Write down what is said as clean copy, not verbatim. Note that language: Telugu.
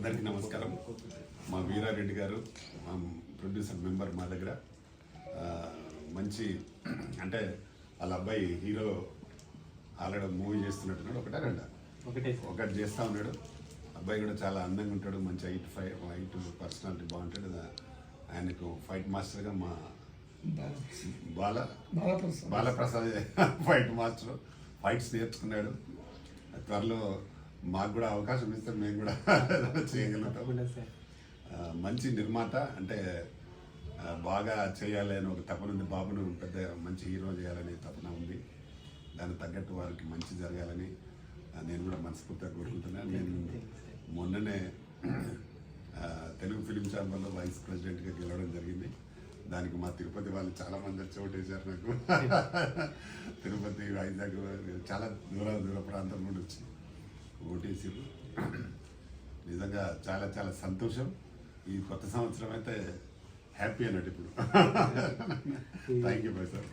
అందరికీ నమస్కారం. మా వీరారెడ్డి గారు మా ప్రొడ్యూసర్ మెంబర్ మా దగ్గర మంచి అంటే వాళ్ళ అబ్బాయి హీరో ఆల్రెడీ మూవీ చేస్తున్నట్టున్నాడు. ఒకటి చేస్తూ ఉన్నాడు. అబ్బాయి కూడా చాలా అందంగా ఉంటాడు, మంచి హైట్ పర్సనాలిటీ బాగుంటాడు. ఆయనకు ఫైట్ మాస్టర్గా మా బాలప్రసాద్ ఫైట్ మాస్టర్ ఫైట్స్ నేర్చుకున్నాడు. త్వరలో మాకు కూడా అవకాశం ఇస్తే మేము కూడా చేయగలుగుతాం. మంచి నిర్మాత అంటే బాగా చేయాలి అని ఒక తపన ఉంది. బాబును పెద్ద మంచి హీరో చేయాలని తపన ఉంది. దానికి తగ్గట్టు వారికి మంచి జరగాలని నేను కూడా మనస్ఫూర్తిగా కోరుకుంటున్నాను. నేను మొన్ననే తెలుగు ఫిలిం ఛాంబర్లో వైస్ ప్రెసిడెంట్గా గెలవడం జరిగింది. దానికి మా తిరుపతి వాళ్ళు చాలామంది వచ్చి ఓటేశారు నాకు. తిరుపతి, వైజాగ్ చాలా దూర ప్రాంతం నుండి వచ్చి ఓటేసారు. నిజంగా చాలా చాలా సంతోషం. ఈ కొత్త సంవత్సరం అయితే హ్యాపీ అన్నట్టు ఇప్పుడు. Thank you bye sir.